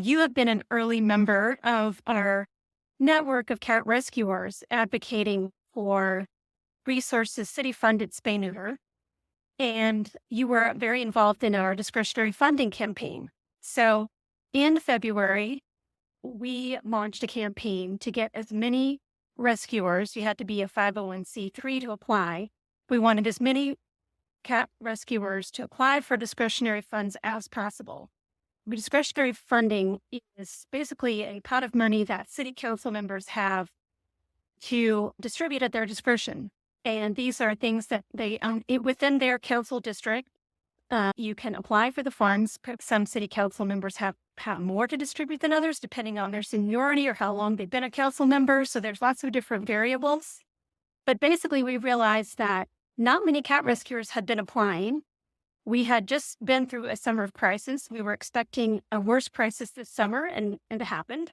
You have been an early member of our network of cat rescuers advocating for resources, city funded spay neuter. And you were very involved in our discretionary funding campaign. So in February, we launched a campaign to get as many rescuers. You had to be a 501c3 to apply. We wanted as many cat rescuers to apply for discretionary funds as possible. Discretionary funding is basically a pot of money that city council members have to distribute at their discretion. And these are things that they, within their council district, you can apply for the funds. Some city council members have more to distribute than others, depending on their seniority or how long they've been a council member. So there's lots of different variables. But basically, we realized that not many cat rescuers had been applying. We had just been through a summer of crisis. We were expecting a worse crisis this summer, and it happened.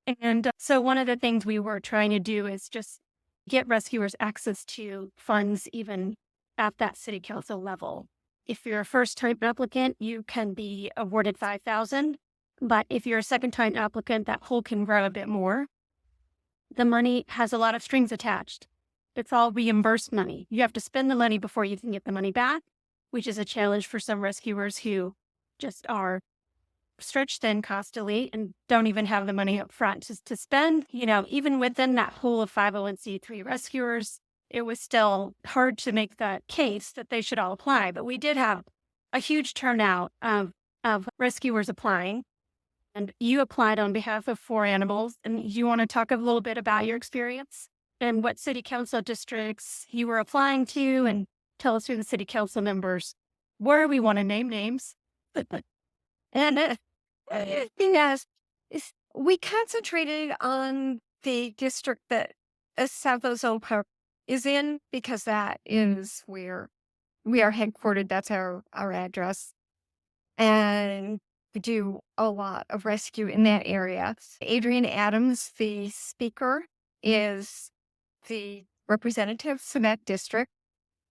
And so one of the things we were trying to do is just get rescuers access to funds even at that city council level. If you're a first-time applicant, you can be awarded $5,000. But if you're a second-time applicant, that hole can grow a bit more. The money has a lot of strings attached. It's all reimbursed money. You have to spend the money before you can get the money back, which is a challenge for some rescuers who just are stretched thin constantly and don't even have the money up front to spend. Even within that pool of 501c3 rescuers, it was still hard to make that case that they should all apply. But we did have a huge turnout of rescuers applying. And you applied on behalf of For Animals. And you want to talk a little bit about your experience and what city council districts you were applying to, and tell us who the city council members were. We want to name names. And yes, we concentrated on the district that South Ozone Park is in, because that is where we are headquartered. That's our address. And we do a lot of rescue in that area. Adrian Adams, the speaker, is the representative for that district.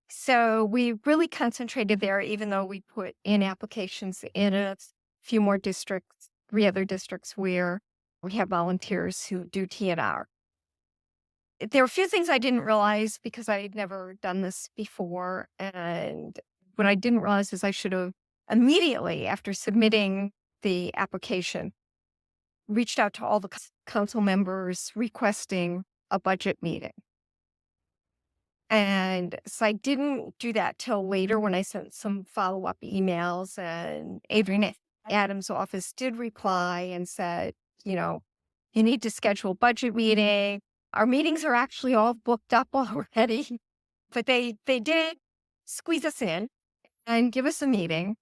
So we really concentrated there, even though we put in applications in a few more districts, 3 other districts where we have volunteers who do TNR. There were a few things I didn't realize because I had never done this before. And what I didn't realize is I should have immediately after submitting the application reached out to all the council members requesting a budget meeting. And so I didn't do that till later when I sent some follow-up emails, and Adrian Adams' office did reply and said, you need to schedule a budget meeting. Our meetings are actually all booked up already, but they did squeeze us in and give us a meeting.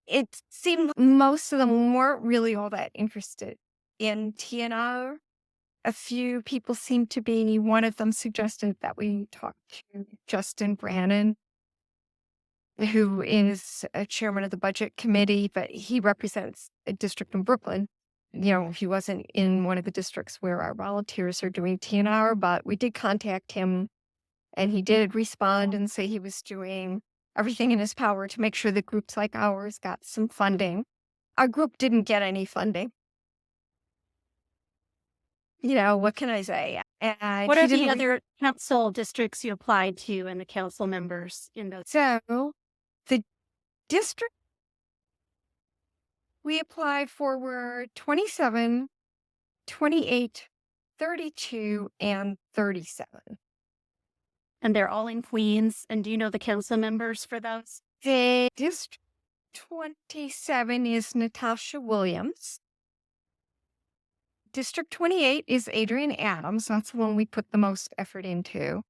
It seemed most of them weren't really all that interested in TNR. A few people seemed to be. One of them suggested that we talk to Justin Brannon, who is a chairman of the budget committee, but he represents a district in Brooklyn. He wasn't in one of the districts where our volunteers are doing TNR, but we did contact him, and he did respond and say he was doing everything in his power to make sure that groups like ours got some funding. Our group didn't get any funding. What can I say? And what are the other council districts you applied to and the council members in those? So the district we applied for were 27, 28, 32, and 37. And they're all in Queens. And do you know the council members for those? The district 27 is Natasha Williams. District 28 is Adrian Adams. That's the one we put the most effort into.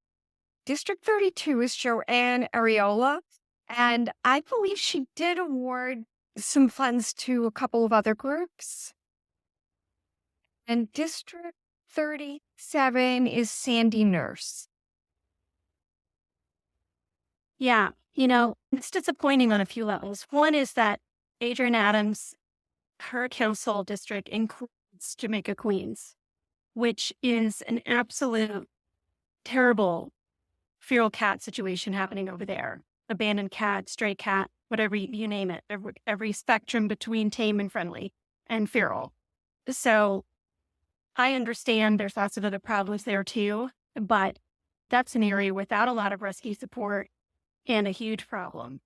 District 32 is Joanne Areola. And I believe she did award some funds to a couple of other groups. And District 37 is Sandy Nurse. Yeah. It's disappointing on a few levels. One is that Adrian Adams, her council district includes Jamaica Queens, which is an absolute terrible feral cat situation happening over there. Abandoned cat, stray cat, whatever you name it, every spectrum between tame and friendly. and feral. So I understand there's lots of other problems there too, but that's an area without a lot of rescue support and a huge problem.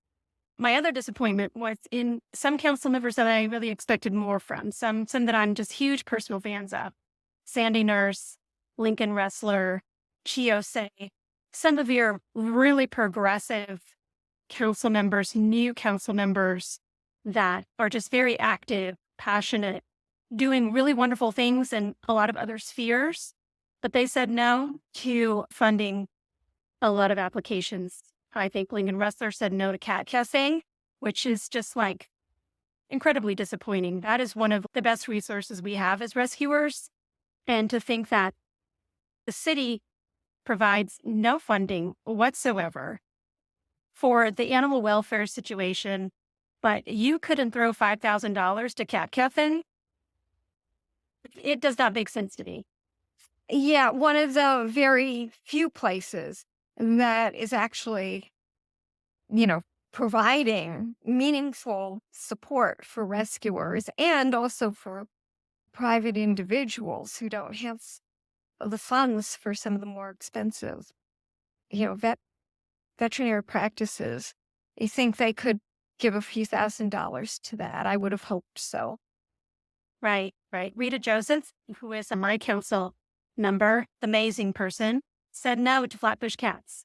My other disappointment was in some council members that I really expected more from, some that I'm just huge personal fans of. Sandy Nurse, Lincoln Ressler, Chiose, some of your really progressive council members, new council members that are just very active, passionate, doing really wonderful things in a lot of other spheres. But they said no to funding a lot of applications. I think Lincoln Ressler said no to cat kissing, which is just like incredibly disappointing. That is one of the best resources we have as rescuers. And to think that the city provides no funding whatsoever for the animal welfare situation, but you couldn't throw $5,000 to cat kissing. It does not make sense to me. Yeah, one of the very few places that is actually, you know, providing meaningful support for rescuers and also for private individuals who don't have the funds for some of the more expensive, veterinary practices. You think they could give a few $1,000s to that? I would have hoped so. Right, right. Rita Joseph, who is a my council member, the amazing person, said no to flatbush cats.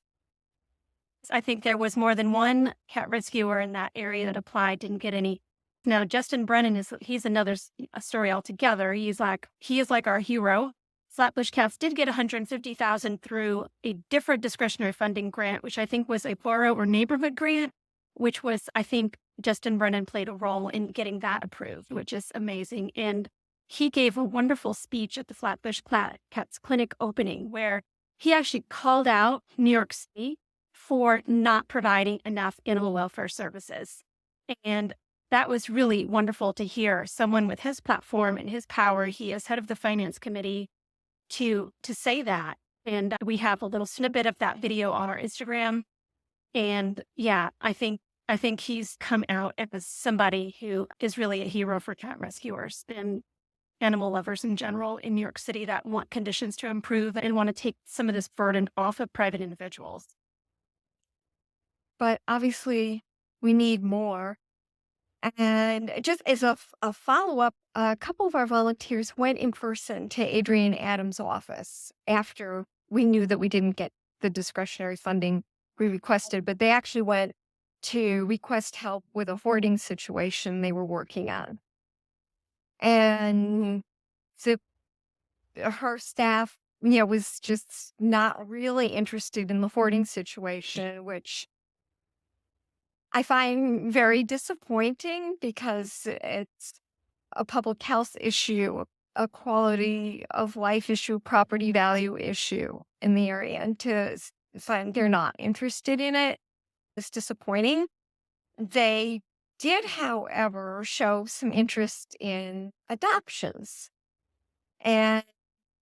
I think there was more than one cat rescuer in that area that applied, didn't get any. Now, Justin Brennan he's another a story altogether. He is like our hero. Flatbush Cats did get $150,000 through a different discretionary funding grant, which I think was a borough or neighborhood grant, which was, I think, Justin Brennan played a role in getting that approved, which is amazing. And he gave a wonderful speech at the Flatbush Cats Clinic opening where he actually called out New York City for not providing enough animal welfare services. And that was really wonderful to hear someone with his platform and his power. He is head of the finance committee to say that. And we have a little snippet of that video on our Instagram. And yeah, I think he's come out as somebody who is really a hero for cat rescuers and animal lovers in general in New York City that want conditions to improve and want to take some of this burden off of private individuals. But obviously, we need more. And just as a follow-up, a couple of our volunteers went in person to Adrian Adams' office after we knew that we didn't get the discretionary funding we requested, but they actually went to request help with a hoarding situation they were working on. And her staff, was just not really interested in the hoarding situation, which I find very disappointing because it's a public health issue, a quality of life issue, property value issue in the area. And to find they're not interested in it is disappointing. They did, however, show some interest in adoptions and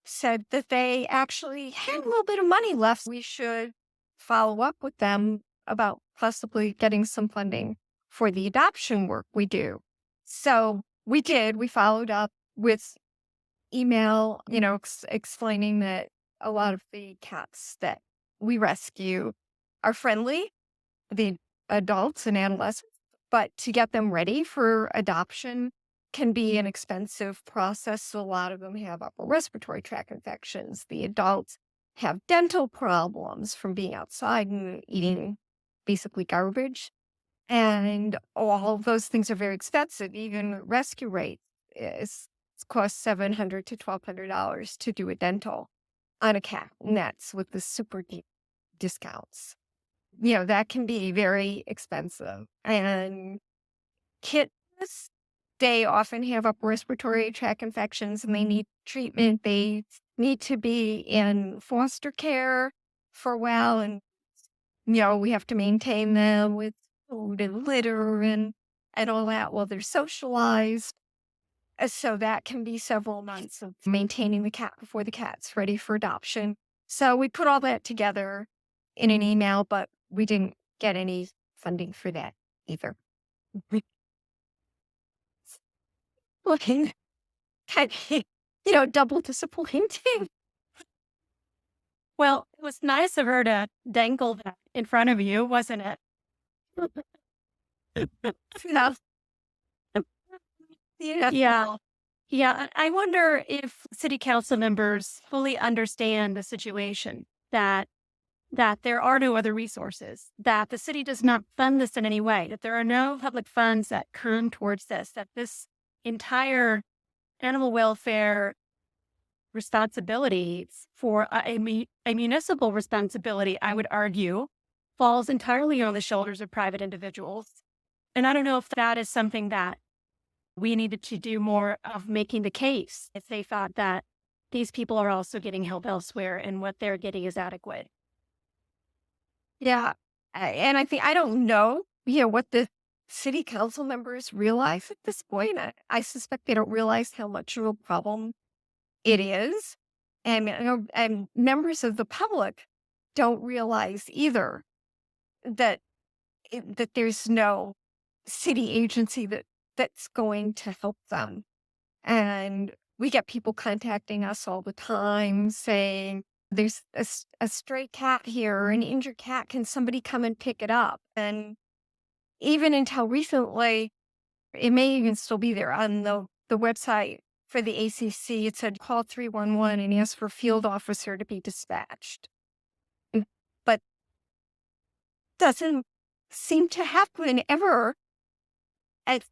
said that they actually had a little bit of money left. We should follow up with them about possibly getting some funding for the adoption work we do. So we did. We followed up with email, explaining that a lot of the cats that we rescue are friendly, the adults and adolescents, but to get them ready for adoption can be an expensive process. So a lot of them have upper respiratory tract infections. The adults have dental problems from being outside and eating basically garbage. And all of those things are very expensive. Even rescue rate costs $700 to $1,200 to do a dental on a cat. And that's with the super deep discounts. That can be very expensive. And kittens, they often have upper respiratory tract infections and they need treatment. They need to be in foster care for a while. And, we have to maintain them with food and litter and all that while they're socialized. So that can be several months of maintaining the cat before the cat's ready for adoption. So we put all that together in an email, but we didn't get any funding for that either. Looking kind of, double disappointing. Well, it was nice of her to dangle that in front of you, wasn't it? Yeah. Yeah. Yeah. Yeah. I wonder if city council members fully understand the situation that there are no other resources, that the city does not fund this in any way, that there are no public funds that come towards this, that this entire animal welfare responsibility for a municipal responsibility, I would argue, falls entirely on the shoulders of private individuals. And I don't know if that is something that we needed to do more of making the case if they thought that these people are also getting help elsewhere and what they're getting is adequate. Yeah. And I don't know, what the city council members realize at this point. I suspect they don't realize how much of a problem it is. And members of the public don't realize either that that there's no city agency that's going to help them. And we get people contacting us all the time saying, there's a stray cat here or an injured cat. Can somebody come and pick it up? And even until recently, it may even still be there on the website for the ACC. It said call 311 and ask for field officer to be dispatched. But doesn't seem to happen ever at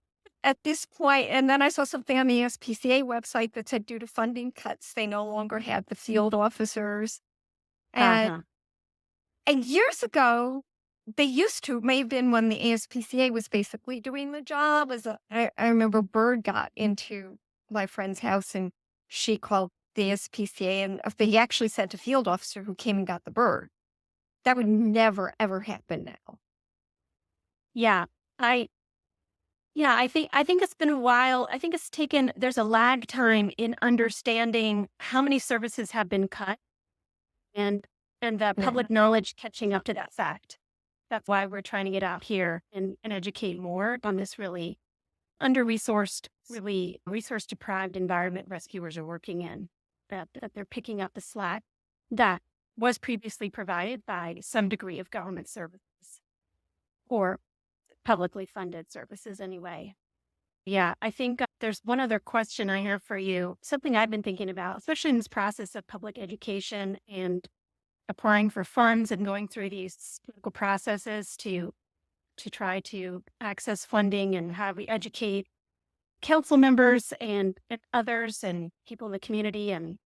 at this point. And then I saw something on the SPCA website that said due to funding cuts, they no longer have the field officers. And Uh-huh. and years ago, they used to, may have been when the ASPCA was basically doing the job. I remember Bird got into my friend's house and she called the ASPCA and if they actually sent a field officer who came and got the bird. That would never, ever happen now. Yeah. I I think it's been a while. I think it's taken there's a lag time in understanding how many services have been cut and the Yeah. public knowledge catching up to that fact. That's why we're trying to get out here and educate more on this really under-resourced, really resource-deprived environment rescuers are working in, that they're picking up the slack that was previously provided by some degree of government services or publicly funded services anyway. Yeah, I think there's one other question I have for you, something I've been thinking about, especially in this process of public education and applying for funds and going through these political processes to try to access funding and how we educate council members and others and people in the community and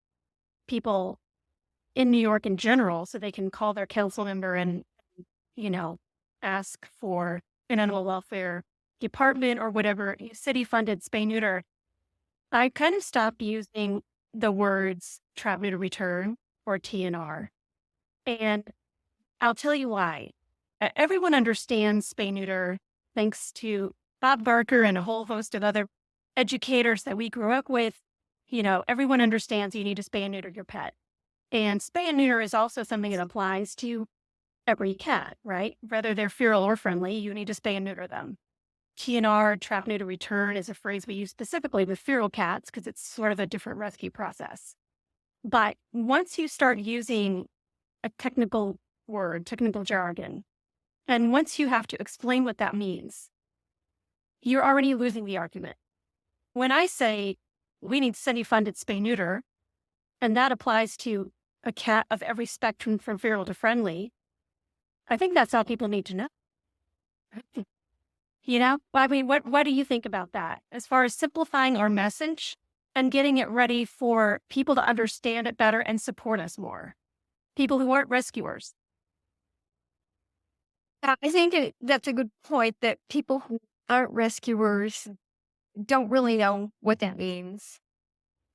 people in New York in general so they can call their council member and, you know, ask for an animal welfare department or whatever city funded spay neuter. I kind of stopped using the words trap neuter return or TNR. And I'll tell you why. Everyone understands spay neuter thanks to Bob Barker and a whole host of other educators that we grew up with. You know, everyone understands you need to spay and neuter your pet. And spay and neuter is also something that applies to every cat, right? Whether they're feral or friendly, you need to spay and neuter them. TNR, trap, neuter, return, is a phrase we use specifically with feral cats because it's sort of a different rescue process. But once you start using a technical word, technical jargon, and once you have to explain what that means, you're already losing the argument. When I say we need city-funded spay neuter, and that applies to a cat of every spectrum from feral to friendly, I think that's all people need to know. You know, I mean, what do you think about that as far as simplifying our message and getting it ready for people to understand it better and support us more? People who aren't rescuers. I think that's a good point that people who aren't rescuers don't really know what that means.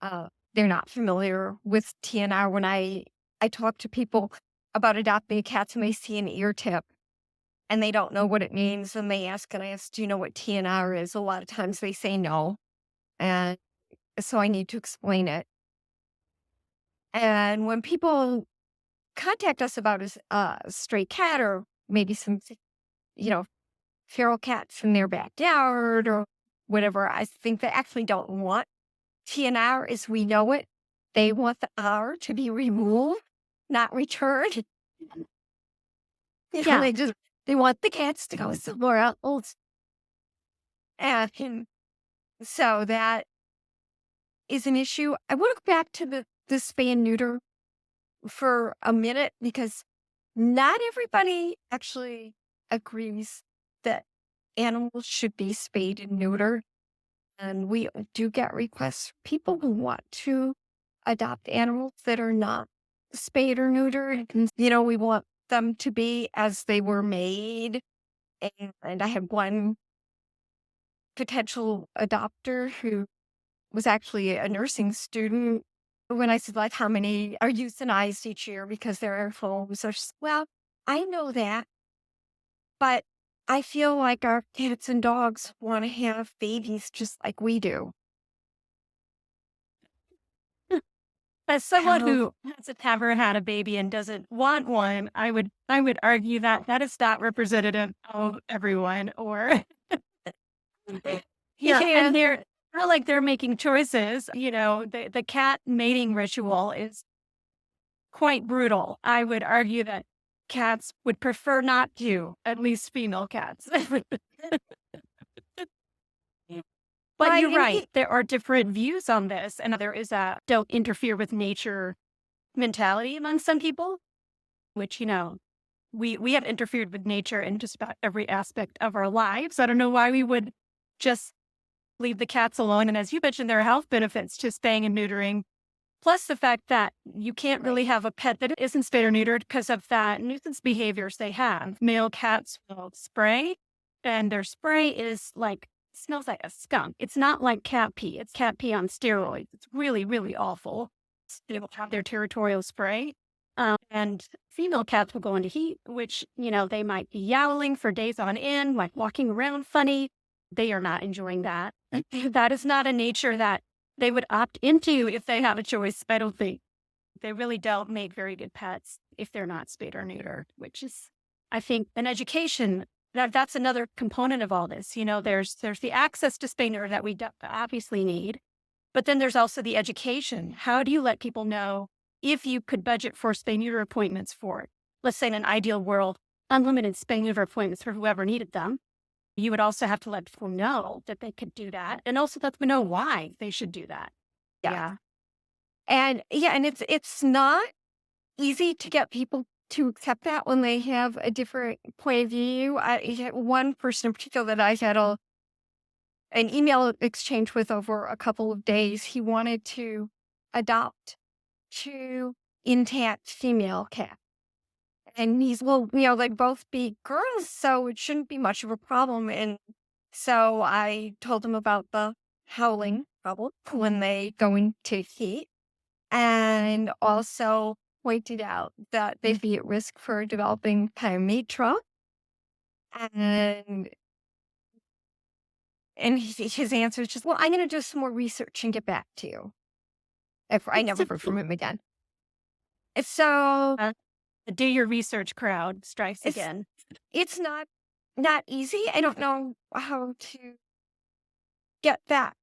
They're not familiar with TNR. When I talk to people about adopting a cat and they see an ear tip and they don't know what it means and they ask, and I ask, do you know what TNR is? A lot of times they say no. And so I need to explain it. And when people contact us about a stray cat or maybe some, you know, feral cats in their backyard or whatever. I think they actually don't want TNR as we know it. They want the R to be removed, not returned. Yeah. They want the cats to go somewhere else. And so that is an issue. I want to go back to the spay and neuter for a minute because not everybody actually agrees that animals should be spayed and neutered. And we do get requests from people who want to adopt animals that are not spayed or neutered. And, we want them to be as they were made. And I had one potential adopter who was actually a nursing student. When I said, like, how many are euthanized each year because their homes are, well, I know that, but I feel like our cats and dogs want to have babies just like we do. As someone How who hasn't ever had a baby and doesn't want one, I would argue that that is not representative of everyone or yeah, Yeah. and they're not like they're making choices. The cat mating ritual is quite brutal. I would argue that cats would prefer not to, at least female cats. But Right, you're right. There are different views on this, and there is a don't interfere with nature mentality among some people, which, we have interfered with nature in just about every aspect of our lives. I don't know why we would just leave the cats alone. And as you mentioned, there are health benefits to spaying and neutering, plus the fact that you can't really have a pet that isn't spayed or neutered because of that nuisance behaviors they have. Male cats will spray, and their spray is smells like a skunk. It's not like cat pee. It's cat pee on steroids. It's really, really awful. They will have their territorial spray. And female cats will go into heat, which, they might be yowling for days on end, like walking around funny. They are not enjoying that. That is not a nature that they would opt into if they have a choice. I don't think they really don't make very good pets if they're not spayed or neutered, which is, I think, an education. That's another component of all this. There's the access to spay neuter that we obviously need, but then there's also the education. How do you let people know if you could budget for spay neuter appointments for it? Let's say in an ideal world, unlimited spay neuter appointments for whoever needed them. You would also have to let people know that they could do that, and also let them know why they should do that. Yeah. And it's not easy to get people to accept that when they have a different point of view. I had one person in particular that I had an email exchange with over a couple of days. He wanted to adopt 2 intact female cats. And he's, well, they'd both be girls, so it shouldn't be much of a problem. And so I told him about the howling problem when they go into heat, and also pointed out that they'd be at risk for developing pyometra. And his answer is just, well, I'm going to do some more research and get back to you. If I never heard from him again. So The do your research crowd strikes It's- again. it's not easy. I don't know how to get that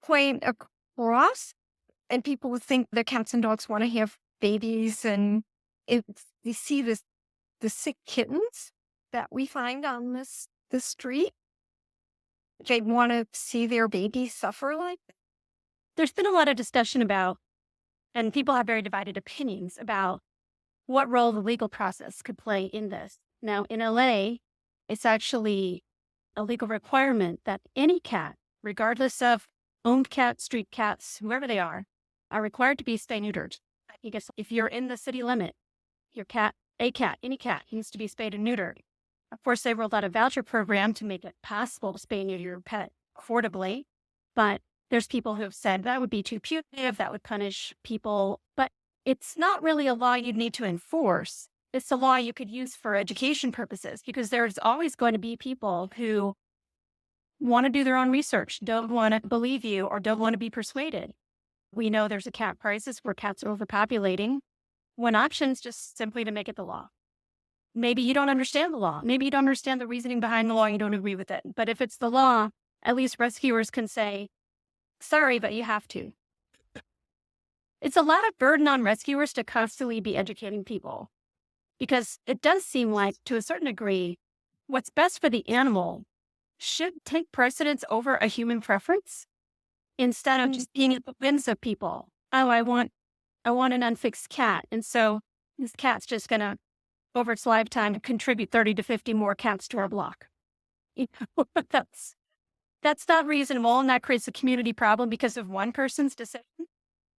point across. And people would think that cats and dogs want to have babies, and if you see the sick kittens that we find on the street, they want to see their babies suffer like that. There's been a lot of discussion about, and people have very divided opinions about what role the legal process could play in this. Now, in LA, it's actually a legal requirement that any cat, regardless of owned cats, street cats, whoever they are required to be spay neutered. I guess if you're in the city limit, your cat, any cat needs to be spayed and neutered. Of course, they rolled out a voucher program to make it possible to spay and neuter your pet affordably, but there's people who have said that would be too punitive, that would punish people, but it's not really a law you'd need to enforce. It's a law you could use for education purposes, because there's always going to be people who want to do their own research, don't want to believe you, or don't want to be persuaded. We know there's a cat crisis where cats are overpopulating. One option is just simply to make it the law. Maybe you don't understand the law. Maybe you don't understand the reasoning behind the law. You don't agree with it. But if it's the law, at least rescuers can say, sorry, but you have to. It's a lot of burden on rescuers to constantly be educating people because it does seem like, to a certain degree, what's best for the animal should take precedence over a human preference instead of just being at the whims of people. Oh, I want an unfixed cat. And so this cat's just going to, over its lifetime, contribute 30 to 50 more cats to our block. You know, that's not reasonable. And that creates a community problem because of one person's decision.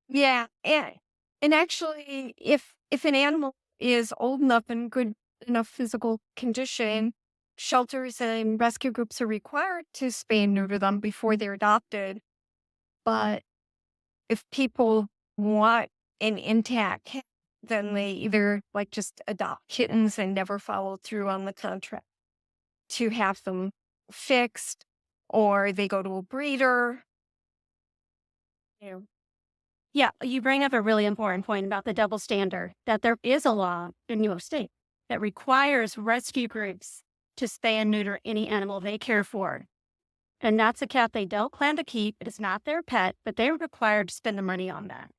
Yeah. And actually, if an animal is old enough and good enough physical condition, shelters and rescue groups are required to spay and neuter them before they're adopted. But if people want an intact cat, then they either like just adopt kittens and never follow through on the contract to have them fixed, or they go to a breeder. Yeah. Yeah, you bring up a really important point about the double standard, that there is a law in New York State that requires rescue groups to spay and neuter any animal they care for. And that's a cat they don't plan to keep. It is not their pet, but they're required to spend the money on that.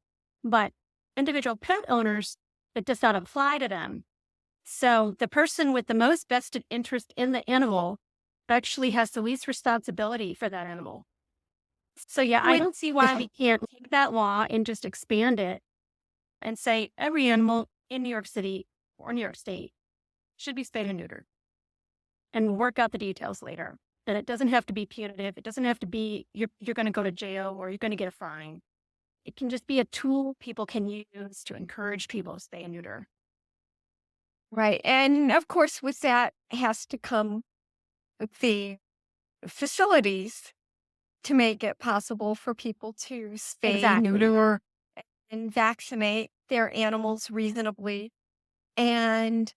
But individual pet owners, it does not apply to them. So the person with the most vested interest in the animal actually has the least responsibility for that animal. So yeah, I don't see why we can't take that law and just expand it and say every animal in New York City or New York State should be spayed and neutered and work out the details later. That it doesn't have to be punitive. It doesn't have to be you're going to go to jail or you're going to get a fine. It can just be a tool people can use to encourage people to spay and neuter. Right. And of course, with that has to come the facilities to make it possible for people to spay, Exactly. neuter, and vaccinate their animals reasonably. And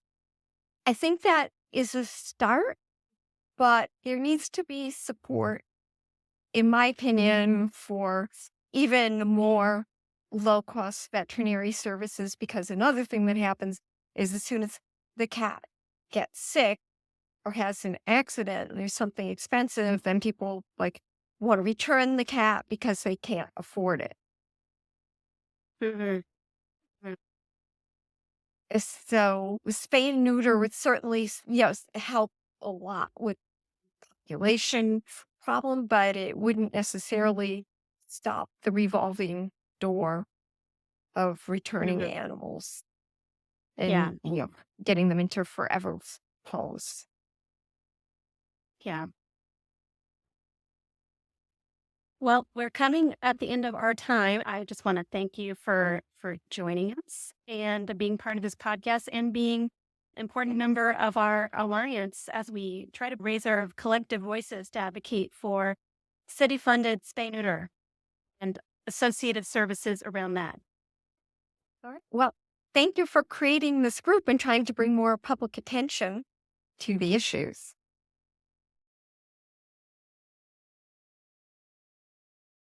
I think that is a start, but there needs to be support, in my opinion, for even more low-cost veterinary services, because another thing that happens is as soon as the cat gets sick or has an accident and there's something expensive, then people like want to return the cat because they can't afford it. Mhm. So spay and neuter would certainly, help a lot with population problem, but it wouldn't necessarily stop the revolving door of returning Mhm. animals Yeah, and getting them into forever homes. yeah. Well, we're coming at the end of our time. I just want to thank you for joining us and being part of this podcast and being an important member of our alliance as we try to raise our collective voices to advocate for city-funded spay neuter and associated services around that. All right. Well, thank you for creating this group and trying to bring more public attention to the issues.